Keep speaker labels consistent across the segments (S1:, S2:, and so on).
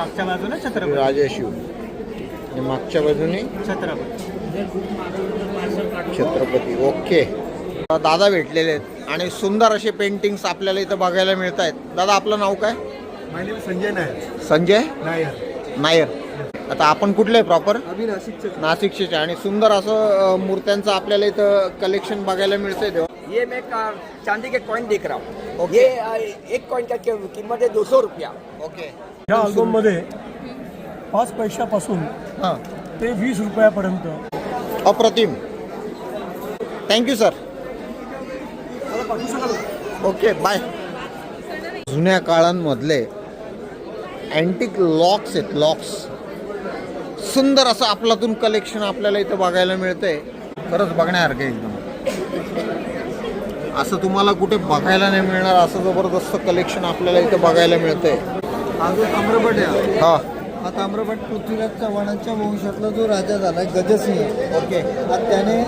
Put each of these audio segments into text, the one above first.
S1: मागच्या बाजूला छत्रपती
S2: राजाशिव आणि मागच्या बाजूने छत्रपती. ओके. दादा भेटलेले आहेत आणि सुंदर असे पेंटिंग्स आपल्याला इथं बघायला मिळत आहेत. दादा आपलं नाव काय?
S1: संजय नायर.
S2: संजय नायर. आता आपण कुठले प्रॉपर?
S1: नाशिकचे.
S2: आणि सुंदर असं मूर्त्यांचं आपल्याला इथं कलेक्शन बघायला मिळतंय. तेव्हा
S3: ये मैं चांदी के कॉइन देख रहा हूँ.
S2: ओके.
S3: ये एक कॉइन का कीमत है 200 रुपया.
S2: ओके.
S1: या अल्बममध्ये 5 पैशापासून
S2: हां,
S1: ते 20 रुपयापर्यंत.
S2: अप्रतिम. Thank you sir. Okay bye. जुन्या काळांमधले अँटिक लॉक्स आहेत. लॉक्स सुंदर असं आपल्यातून कलेक्शन आपल्याला इथं बघायला मिळतंय. खरंच बघण्यासारखं एकदम. असं तुम्हाला कुठे बघायला नाही मिळणार असं जबरदस्त कलेक्शन आपल्याला इथं बघायला मिळतंय.
S4: हा जो ताम्रपट आहे
S2: हा
S4: हा ताम्रपट पृथ्वीराज चव्हाणांच्या वंशातला जो राजा झाला गजसिंह.
S2: ओके.
S4: त्याने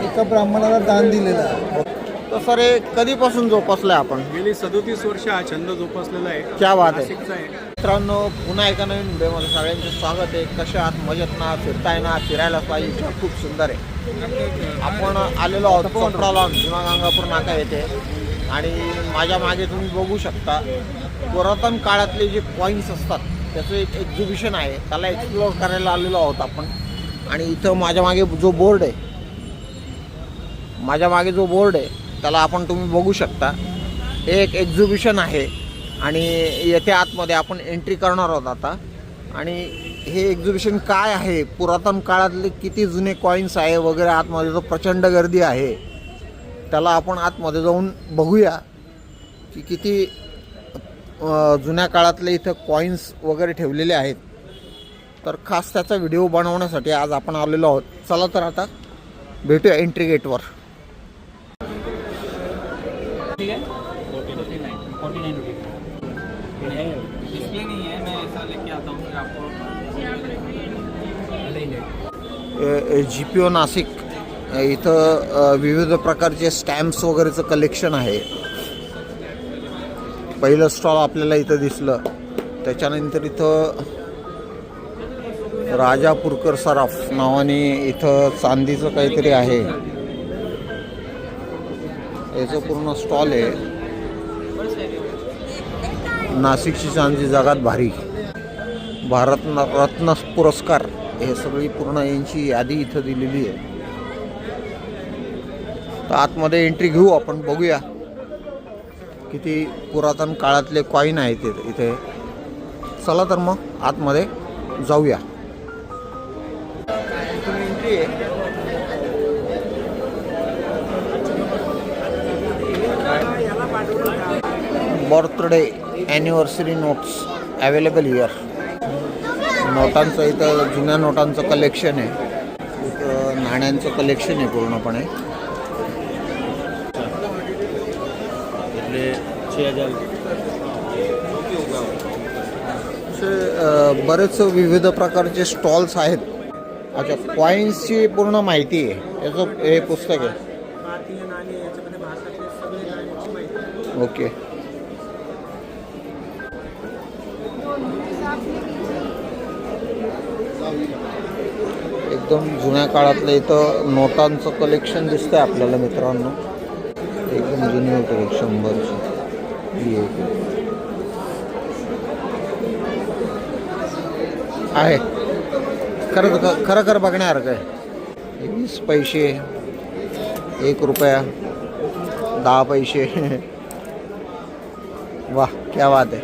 S4: एका ब्राह्मणाला दान दिलेलं आहे.
S2: तर सर हे कधीपासून जोपासलंय आपण?
S1: गेली 37 वर्ष हा छंद जोपासलेला आहे.
S2: क्या बात आहे.
S1: नाशिकचा आहे.
S2: मित्रांनो पुन्हा एका नवीन व्हिडिओमध्ये सगळ्यांचे स्वागत आहे. कशा आहात? मजेत ना? फिरताय ना? फिरायला पाहिजे. खूप सुंदर आहे. आपण आलेलो आहोत चोपडा लॉन, जुना गंगापूर नाका येथे. आणि माझ्या मागे तुम्ही बघू शकता पुरातन काळातले जे कॉईन्स असतात त्याचं एक एक्झिबिशन आहे. त्याला एक्सप्लोअर करायला आलेलो आहोत आपण. आणि इथं माझ्या मागे जो बोर्ड आहे त्याला आपण तुम्ही बघू शकता. हे एक एक्झिबिशन आहे आणि येथे आतमध्ये आपण एंट्री करणार आहोत आता. आणि हे एक्झिबिशन काय आहे, पुरातन काळातले किती जुने कॉईन्स आहे वगैरे, आतमध्ये जो प्रचंड गर्दी आहे त्याला आपण आतमध्ये जाऊन बघूया की किती जुन्या काळातले इथं कॉईन्स वगैरे ठेवलेले आहेत. तर खास त्याचा व्हिडिओ बनवण्यासाठी आज आपण आलेलो आहोत. चला तर आता भेटूया एंट्री गेटवर. GPO नाशिक इथं विविध प्रकारचे स्टॅम्प्स वगैरेचं कलेक्शन आहे. पहिलं स्टॉल आपल्याला इथं दिसलं. त्याच्यानंतर इथं राजापूरकर सराफ नावाने इथं चांदीचं काहीतरी आहे. याचं पूर्ण स्टॉल आहे. नाशिकची चांदी जगात भारी, भारत रत्न पुरस्कार, हे सगळी पूर्ण यांची यादी इथं दिलेली आहे. तर आतमध्ये एंट्री घेऊ आपण, बघूया किती पुरातन काळातले कॉईन आहेत इथे. चला तर मग आतमध्ये जाऊया. इथून एंट्री आहे. Birthday anniversary notes available here. नोटांचं इथं जुन्या नोटांचं कलेक्शन आहे. इथं नाण्यांचं कलेक्शन आहे पूर्णपणे. बरेच विविध प्रकारचे स्टॉल्स आहेत. अच्छा, कॉईन्सची पूर्ण माहिती आहे. याचं हे पुस्तक आहे. ओके. एकदम जुन्या काळातलं इथं नोटांचं कलेक्शन दिसतंय आपल्याला मित्रांनो. एकदम जुनी होते 100ची. आहे खरं बघण्यासारखं आहे. 20 पैसे, 1 रुपया, 10 पैसे. वाह, क्या बात आहे.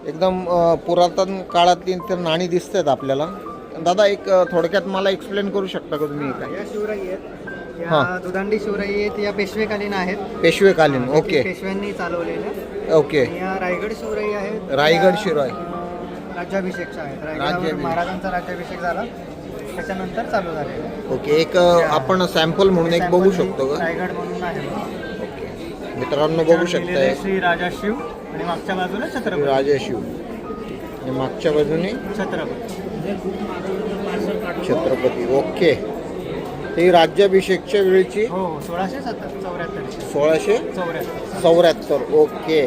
S2: एकदम पुरातन काळातली तर नाणी दिसत आहेत आपल्याला. दादा एक थोडक्यात मला एक्सप्लेन करू शकता का तुम्ही? काय
S4: या शिवराई आहेत, या दुधांडी शिवराई आहेत, या पेशवेकालीन आहेत.
S2: पेशवेकालीन. ओके.
S4: पेशव्यांनी चालवलेल्या.
S2: ओके.
S4: या रायगड शिवराई आहेत.
S2: रायगड शिवराई
S4: राज्याभिषेकच्या आहेत. रायगडावर महाराजांचा राज्याभिषेक झाला त्याच्यानंतर चालू झाले.
S2: ओके. एक आपण सॅम्पल म्हणून एक बघू शकतो का?
S4: रायगड म्हणून आहे.
S2: ओके. मित्रांनो बघू शकताय.
S1: श्री राजाशिव आणि मागच्या बाजूला छत्रपती.
S2: राजाशिव आणि मागच्या बाजूने छत्रपती. ओके. ही राज्याभिषेकच्या वेळेची.
S1: हो, 1674.
S2: 1674. ओके.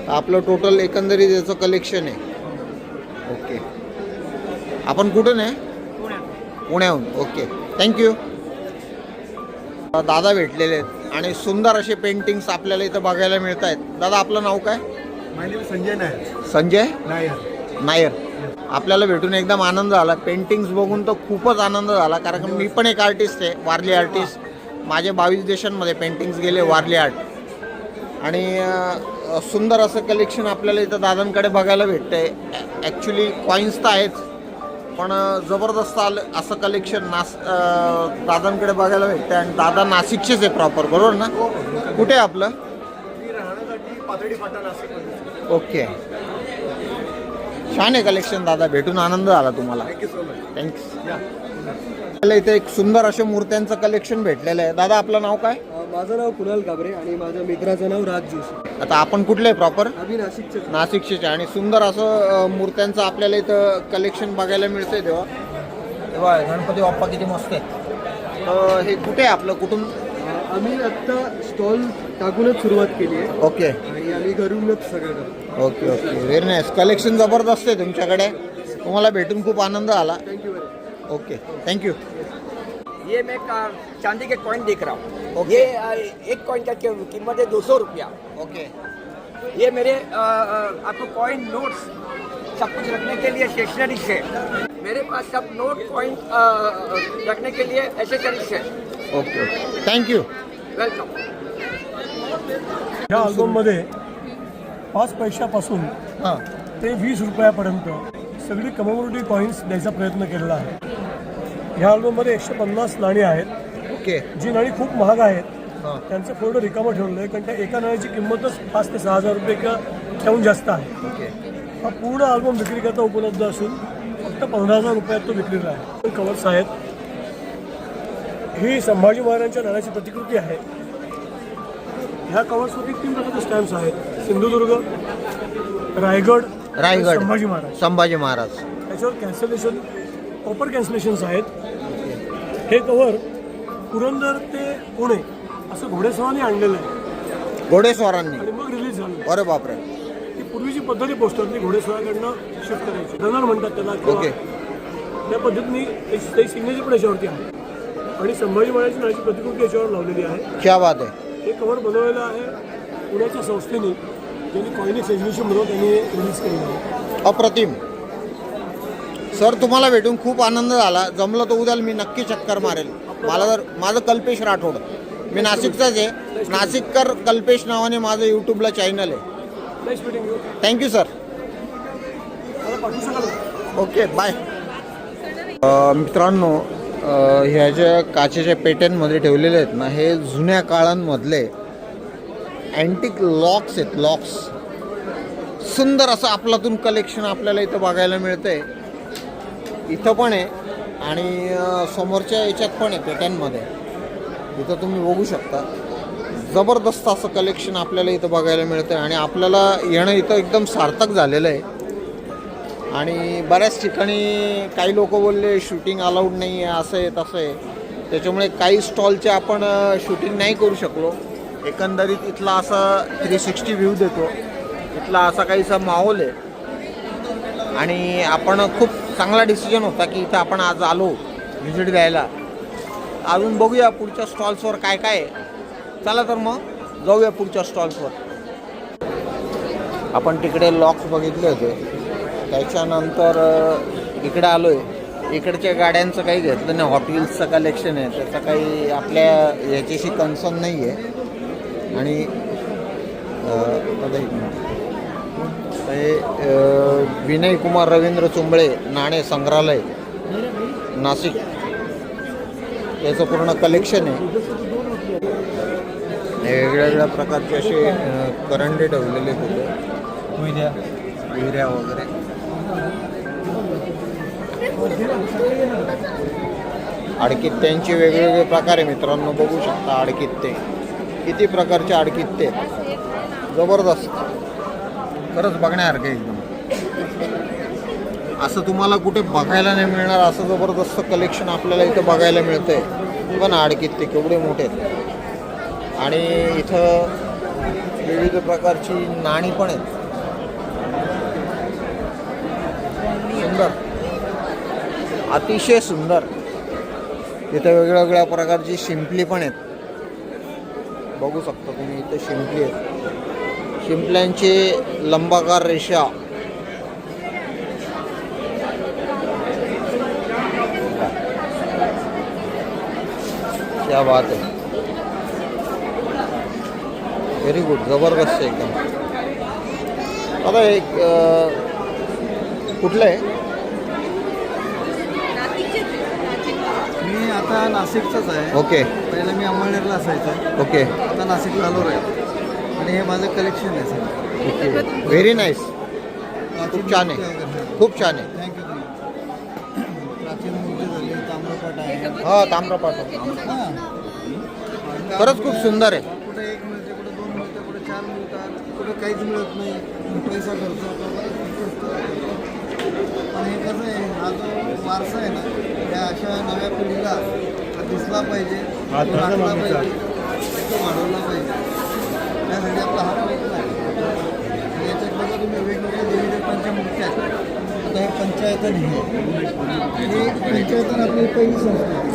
S2: आपलं टोटल एकंदरीत याचं कलेक्शन आहे. ओके. आपण कुठून आहे? पुण्याहून. Okay, thank you. दादा भेटलेले आहेत आणि सुंदर असे पेंटिंग्स आपल्याला इथं बघायला मिळत आहेत. दादा आपलं नाव काय?
S1: माझे संजय नायर.
S2: संजय
S1: नायर.
S2: नायर. आपल्याला भेटून एकदम आनंद झाला. पेंटिंग्स बघून तर खूपच आनंद झाला, कारण मी पण एक आर्टिस्ट आहे, वारली आर्टिस्ट. माझे 22 देशांमध्ये पेंटिंग्स गेले वारली आर्ट. आणि सुंदर असं कलेक्शन आपल्याला इथं दादांकडे बघायला भेटतं आहे. ॲक्च्युली कॉईन्स तर आहेच, पण जबरदस्त असं कलेक्शन दादांकडे बघायला भेटतं. आणि दादा नाशिकचेच आहे प्रॉपर, बरोबर ना? कुठे आहे आपलं?
S1: पातळी फाटा नाशिक.
S2: ओके, छान आहे कलेक्शन दादा. भेटून आनंद झाला तुम्हाला.
S1: Thank you so much.
S2: थँक्स. आपल्याला इथे एक सुंदर असे मूर्त्यांचं कलेक्शन भेटलेलं आहे. दादा आपलं नाव काय?
S5: माझं नाव कुणाल गाबरे आणि माझ्या मित्राचं नाव राज जोशी.
S2: आता आपण कुठले प्रॉपर?
S5: आम्ही नाशिकचे.
S2: नाशिकचे. आणि सुंदर असं मूर्त्यांचं आपल्याला इथं कलेक्शन बघायला मिळतंय. तेव्हा गणपती बाप्पा किती मस्त आहेत. हे कुठे आहे आपलं? कुठून?
S5: आम्ही आत्ता स्टॉल टाकूनच सुरुवात केली आहे
S2: ओके
S5: आणि आम्ही घरूनच सगळं करतो.
S2: Okay okay, very nice. Collection जबरदस्त आहे तुमच्याकडे. तुम्हाला भेटून खूप आनंद आला.
S5: Thank you very much.
S2: Okay, thank you.
S3: ये मैं चांदी के कॉइन देख रहा हूँ.
S2: ओके.
S3: ये एक कॉइन का कीमत है 200 रुपया.
S2: ओके
S3: ये मेरे आपको कॉइन नोट्स सब कुछ रखने के लिए स्टेशनरीज है. मेरे पास सब नोट कॉइन रखने के लिए एसेसरीज है.
S2: Okay okay, thank you.
S3: वेलकम.
S1: या अल्बममध्ये 5 पैशापासून
S2: हां
S1: ते 20 रुपयापर्यंत सगळी कमोडिटी कॉईन्स द्यायचा प्रयत्न केलेला आहे. ह्या अल्बममध्ये 150 नाणी आहेत.
S2: ओके
S1: जी नाणी खूप महाग आहेत,
S2: हां
S1: त्यांचं फोल्डर रिकामं ठेवलं आहे, कारण त्या एका नाण्याची किंमतच 5 ते 6 हजार रुपये किंवा त्याहून जास्त आहे.
S2: ओके
S1: हा पूर्ण अल्बम विक्रीकरता उपलब्ध असून फक्त 15,000 रुपयात तो विक्रीला आहे. कवर्स आहेत. ही संभाजी महाराजांच्या नाण्याची प्रतिकृती आहे. ह्या कवर्सवरती 3 प्रकारचे स्टॅम्प्स आहेत: सिंधुदुर्ग, रायगड,
S2: रायगड,
S1: संभाजी महाराज.
S2: संभाजी महाराज.
S1: त्याच्यावर कॅन्सलेशन, प्रॉपर कॅन्सलेशन्स आहेत. हे कव्हर पुरंदर ते पुणे असं घोडेस्वारांनी आणलेलं आहे
S2: घोडेस्वारांनी.
S1: आणि मग रिलीज झालं.
S2: अरे बापरे.
S1: ही पूर्वीची पद्धती पोस्टरनी घोडेस्वाराकडनं शिफ्ट करायची. रनर म्हणतात त्याला.
S2: ओके
S1: त्या पद्धतीने त्याची सिग्नेचर पण याच्यावरती आहे आणि संभाजी महाराजांची नावाची प्रतिकृती याच्यावर लावलेली आहे.
S2: क्या बात आहे.
S1: हे कव्हर बनवलेलं आहे पुण्याच्या संस्थेने, ज्यांनी कॉइनिक्स एक्झिबिशन म्हणून त्यांनी रिलीज केलेलं आहे.
S2: अप्रतिम. सर तुम्हाला भेटून खूप आनंद झाला. जमलं तर उद्याला मी नक्की चक्कर मारेल. माझं कल्पेश राठोड, मी नाशिकचाच आहे. नाशिककर कल्पेश नावाने माझं यूट्यूबला चॅनल आहे.
S1: Nice meeting you.
S2: Thank you sir.
S1: मला पाठवू शकाल?
S2: Okay bye. मित्रांनो, ह्या ज्या काचेच्या पेट्यांमध्ये ठेवलेले आहेत ना, हे जुन्या काळांमधले अँटिक लॉक्स आहेत. लॉक्स. सुंदर असं आपल्यातून कलेक्शन आपल्याला इथं बघायला मिळतं आहे. इथं पण आहे आणि समोरच्या याच्यात पण आहे पेट्यांमध्ये. इथं तुम्ही बघू शकता. जबरदस्त असं कलेक्शन आपल्याला इथं बघायला मिळतं आहे आणि आपल्याला येणं इथं एकदम सार्थक झालेलं आहे. आणि बऱ्याच ठिकाणी काही लोक बोलले शूटिंग अलाउड नाही आहे, असं आहे तसं आहे. त्याच्यामुळे काही स्टॉलचे आपण शूटिंग नाही करू शकलो. एकंदरीत इथला असा 360 व्ह्यू देतो. इथला असा काहीसा माहोल आहे आणि आपण खूप चांगला डिसिजन होता की इथं आपण आज आलो व्हिजिट द्यायला. अजून बघूया पुढच्या स्टॉल्सवर काय काय आहे. चला तर मग जाऊया पुढच्या स्टॉल्सवर. आपण तिकडे लॉक्स बघितले होते, त्याच्यानंतर इकडे आलो आहे. इकडच्या गाड्यांचं काही घेतलं नाही. हॉट व्हील्सचं कलेक्शन आहे, त्याचं काही आपल्या याच्याशी कन्सर्न नाही आहे. आणि हे विनय कुमार रवींद्र चुंबळे नाणे संग्रहालय नाशिक, याचं पूर्ण कलेक्शन आहे. वेगवेगळ्या प्रकारचे असे करंडे ठेवलेले होते, विहिऱ्या वगैरे. आडकित्त्यांचे वेगवेगळे प्रकार आहे मित्रांनो, बघू शकता. आडकित्ते, किती प्रकारचे आडकित्ते, जबरदस्त. खरंच बघण्यासारखं एकदम. असं तुम्हाला कुठे बघायला नाही मिळणार असं जबरदस्त कलेक्शन आपल्याला इथं बघायला मिळतं आहे. पण आडकित्ते केवढे मोठे आहेत. आणि इथं विविध प्रकारची नाणी पण आहेत. सुंदर, अतिशय सुंदर. इथे वेगवेगळ्या प्रकारची शिंपली पण आहेत, बघू शकता तुम्ही. इथे शिंपली आहेत, शिंपल्यांची लंबाकार रेषा. क्या बात आहे, व्हेरी गुड, जबरदस्त आहे एकदम. आता एक कुठलं आहे?
S5: मी आता नाशिकचाच आहे.
S2: ओके
S5: पहिलं मी अंमळनेरला असायचं,
S2: ओके
S5: आता नाशिकला आलो आहे. आणि हे माझं कलेक्शन आहे सर.
S2: ओके, व्हेरी नाईस, खूप छान आहे, खूप छान आहे.
S5: थँक्यू. प्राचीन मूर्ती झाली, ताम्रपट आहे.
S2: हा, ताम्रपाट
S5: हां,
S2: खरंच खूप सुंदर आहे.
S5: कुठे एक मिळते, कुठे दोन मिळते, कुठे चार मिळतात, कुठे काहीच मिळत नाही. पैसा खर्च होतो. पण हे कसं आहे, हा जो वारसा आहे ना, त्या अशा नव्या पिढीला हा दिसला पाहिजे, तो राखला पाहिजे, तो वाढवला पाहिजे. त्यासाठी आपला हा प्रयत्न आहे. आणि याच्यात बघा तुम्ही वेगवेगळ्या देवी देवतांच्या मूर्त्या आहेत. आता हे पंचायतन हे पंचायतन आपली पहिली संस्कृती.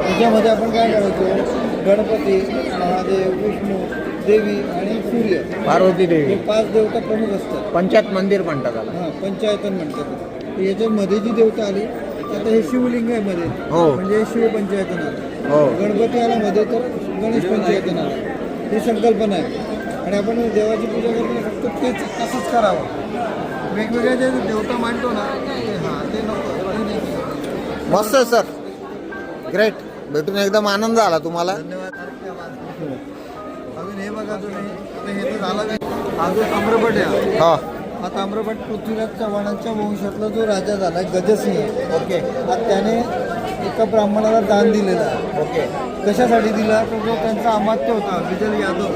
S5: त्याच्यामध्ये आपण काय करायचो, गणपती, महादेव, विष्णू, देवी आणि सूर्य,
S2: पार्वती
S5: हे
S2: देवी,
S5: 5 देवता प्रमुख असतात.
S2: पंचायत मंदिर म्हणतात त्याला.
S5: हां, पंचायतन म्हणतात. तर याच्यामध्ये जी देवता आली, आता हे शिवलिंग आहे मध्ये,
S2: हो.
S5: म्हणजे शिव पंचायतन आलं.
S2: हो,
S5: गणपती आला मध्ये, तर गणेश पंचायतन आलं. ही संकल्पना आहे. आणि आपण देवाची पूजा करताना फक्त तेच तसंच करावं. वेगवेगळ्या जे देवता मांडतो ना, ते नको.
S2: मस्त आहे सर, ग्रेट. भेटून एकदम आनंद झाला तुम्हाला.
S5: धन्यवाद. अजून हे बघा तुम्ही, आता हे तर झालं काय, हा जो ताम्रपट आहे,
S2: हा,
S5: हा ताम्रपट पृथ्वीराज चव्हाणांच्या वंशातला जो राजा झाला गजसिंह, ओके, हा त्याने एका ब्राह्मणाला दान दिलेलं आहे.
S2: ओके,
S5: कशासाठी दिला, तर जो त्यांचा अमात्य होता विजय यादव,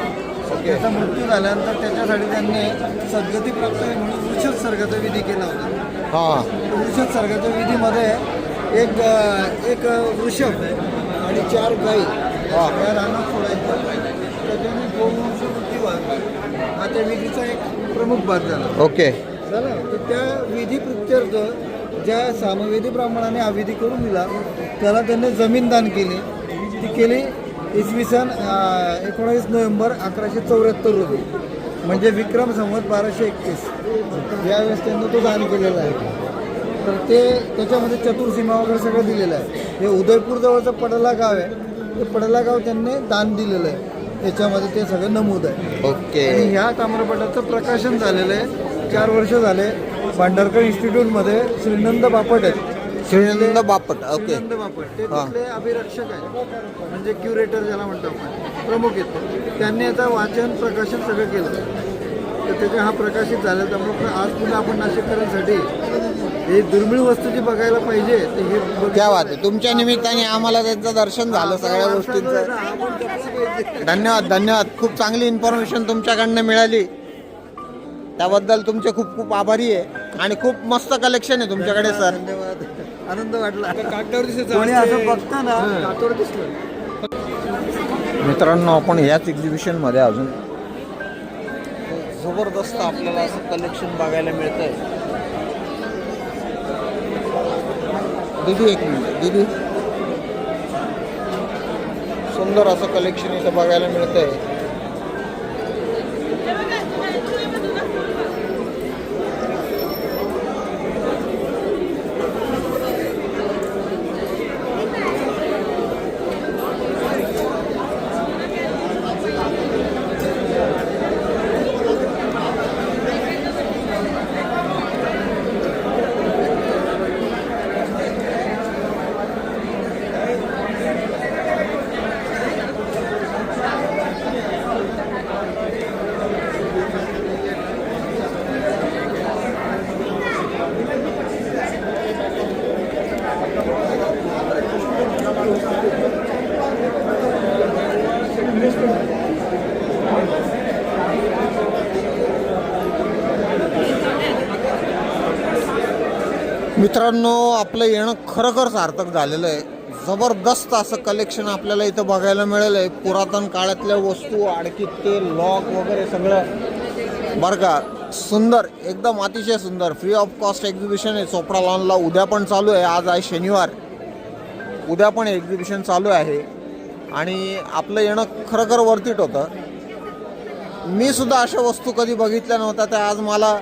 S5: त्याचा मृत्यू झाल्यानंतर त्याच्यासाठी त्यांनी सद्गती प्राप्त म्हणून वृषभ सर्गाचा विधी केला होता.
S2: हा,
S5: वृषभ सर्गाच्या विधीमध्ये एक वृषभ आणि 4 गाई या रानात सोडायच्या. त्याच्याने गोवंश वृद्धी व्हावी, हा त्या विधीचा एक प्रमुख भाग झाला.
S2: ओके,
S5: झालं. तर त्या विधी प्रत्यर्थ ज्या सामवेदी ब्राह्मणाने हा विधी करून दिला, त्याला त्यांनी जमीन दान केली. ती केली इसवी सन 19 नोव्हेंबर 1174 रोजी, म्हणजे विक्रम संवत 1231 यावेळेस त्यांनी तो दान केलेला आहे. तर त्याच्यामध्ये चतुर्सीमा वगैरे सगळं दिलेलं आहे. हे उदयपूर जवळचं पडला गाव आहे, ते पडला गाव त्यांनी दान दिलेलं आहे. त्याच्यामध्ये ते सगळं नमूद आहे.
S2: ओके.
S5: आणि ह्या ताम्रपटाचं प्रकाशन झालेलं आहे. 4 वर्ष झाले. भांडारकर इन्स्टिट्यूटमध्ये श्रीनंद बापट आहेत.
S2: श्रीनंद बापट. ओके,
S5: श्रीनंद बापट ते तिथले अभिरक्षक आहेत, म्हणजे क्युरेटर ज्याला म्हणतो आपण, प्रमुख आहेत. त्यांनी आता वाचन प्रकाशन सगळं केलं. तर त्याच्या हा प्रकाशित झाला. त्यामुळे आज पुन्हा आपण नाशिककरांसाठी हे दुर्मिळ वस्तू जी बघायला पाहिजे ते हे
S2: क्या बात आहे. तुमच्या निमित्ताने आम्हाला त्यांचं दर्शन झालं सगळ्या गोष्टींचं. धन्यवाद, धन्यवाद. खूप चांगली इन्फॉर्मेशन तुमच्याकडनं मिळाली, त्याबद्दल तुमचे खूप खूप आभारी आहे. आणि खूप मस्त कलेक्शन आहे तुमच्याकडे सर.
S5: धन्यवाद. आनंद वाटला. कोणी असं बघता ना, कागदावर दिसलं.
S2: मित्रांनो, आपण याच एक्झिबिशनमध्ये अजून जबरदस्त आपल्याला असं कलेक्शन बघायला मिळतं आहे. दीदी, एक मिनिट दीदी, सुंदर असं कलेक्शन इथं बघायला मिळतं आहे. मित्रांनो, आपलं येणं खरोखर सार्थक झालेलं आहे. जबरदस्त असं कलेक्शन आपल्याला इथं बघायला मिळालं आहे. पुरातन काळातल्या वस्तू, आणखी ते लॉक वगैरे सगळं बरं का. सुंदर, एकदम अतिशय सुंदर फ्री ऑफ कॉस्ट एक्झिबिशन आहे चोपडा लॉनला. उद्या पण चालू आहे. आज आहे शनिवार, उद्या पण एक्झिबिशन चालू आहे आणि आपलं येणं खरोखर वर्थिट होतं. मी सुद्धा अशा वस्तू कधी बघितल्या नव्हत्या, त्या आज मला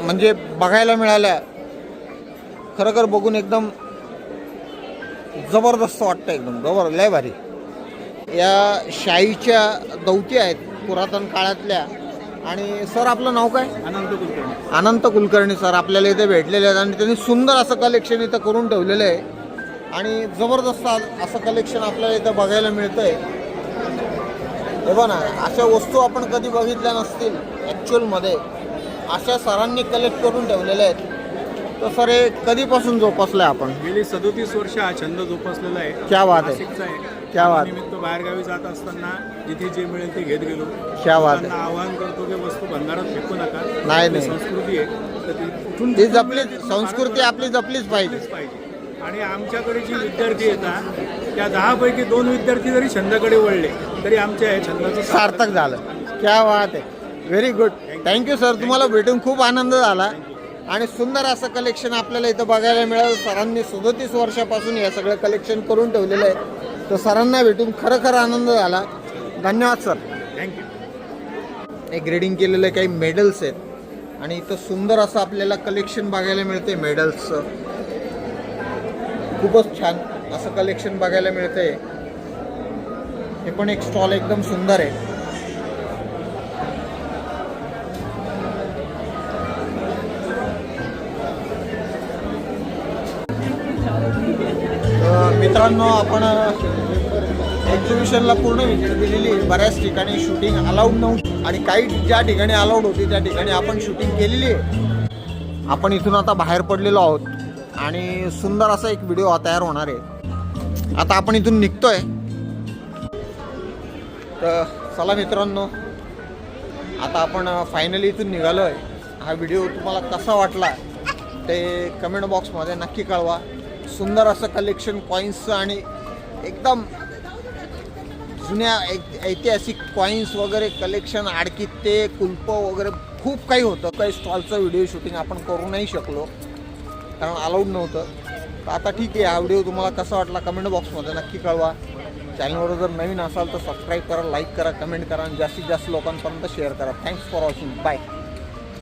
S2: म्हणजे बघायला मिळाल्या. खरोखर बघून एकदम जबरदस्त वाटतं, एकदम लय भारी. या शाईच्या दौती आहेत पुरातन काळातल्या. आणि सर आपलं नाव काय? अनंत कुलकर्णी सर आपल्याला इथे भेटलेले आहेत आणि त्यांनी सुंदर असं कलेक्शन इथं करून ठेवलेलं आहे आणि जबरदस्त असं कलेक्शन आपल्याला इथं बघायला मिळतंय. हे बघा ना, अशा वस्तू आपण कधी बघितल्या नसतील ॲक्च्युअलमध्ये. अशा सरांनी कलेक्ट करून ठेवलेल्या आहेत. तर सर हे कधीपासून जोपासलं आहे आपण?
S6: गेली 37 वर्ष हा छंद जोपासलेला आहे.
S2: क्या बात आहे,
S6: नाशिकचा आहे.
S2: क्या बात.
S6: निमित्त बाहेरगावी जात असताना जिथे जे मिळेल ते घेत गेलो.
S2: क्या बात आहे.
S6: त्यांना आवाहन करतो की वस्तू भंगारात फेकू नका.
S2: नाही,
S6: आपली
S2: नाही.
S6: संस्कृती आहे तर ती कुठून
S2: ती जपली, संस्कृती आपली जपलीच पाहिजे.
S6: पाहिजे. आणि आमच्याकडे जी विद्यार्थी येतात त्या 10 पैकी 2 विद्यार्थी जरी छंदाकडे वळले तरी आमच्या या छंदाचं
S2: सार्थक झालं. क्या बात आहे, व्हेरी गुड. थँक्यू सर, तुम्हाला भेटून खूप आनंद झाला आणि सुंदर असं कलेक्शन आपल्याला इथं बघायला मिळालं. सरांनी 37 वर्षापासून हे सगळं कलेक्शन करून ठेवलेलं आहे. तर सरांना भेटून खरं आनंद झाला. धन्यवाद सर.
S6: थँक्यू.
S2: हे ग्रेडिंग केलेले काही मेडल्स आहेत आणि इथं सुंदर असं आपल्याला कलेक्शन बघायला मिळते मेडल्सचं. खूपच छान असं कलेक्शन बघायला मिळतंय. हे पण एक स्टॉल एकदम सुंदर आहे. मित्रांनो, आपण एक्झिबिशनला पूर्ण विजिट दिलेली आहे. बऱ्याच ठिकाणी शूटिंग अलाउड नव्हती आणि काही ज्या ठिकाणी अलाउड होती त्या ठिकाणी आपण शूटिंग केलेली आहे. आपण इथून आता बाहेर पडलेलो आहोत आणि सुंदर असा एक व्हिडिओ तयार होणार आहे. आता आपण इथून निघतोय. तर चला मित्रांनो, आता आपण फायनली इथून निघालो आहे. हा व्हिडिओ तुम्हाला कसा वाटला ते कमेंट बॉक्समध्ये नक्की कळवा. सुंदर असं कलेक्शन कॉईन्सचं आणि एकदम जुन्या ऐतिहासिक कॉईन्स वगैरे कलेक्शन, आडकित्ते, कुलप वगैरे खूप काही होतं. काही स्टॉलचं व्हिडिओ शूटिंग आपण करू नाही शकलो कारण अलाउड नव्हतं. तर आता ठीक आहे, हा व्हिडिओ तुम्हाला कसा वाटला कमेंट बॉक्समध्ये नक्की कळवा. चॅनलवर जर नवीन असाल तर सबस्क्राईब करा, लाईक करा, कमेंट करा आणि जास्तीत जास्त लोकांपर्यंत शेअर करा. Thanks for watching. बाय.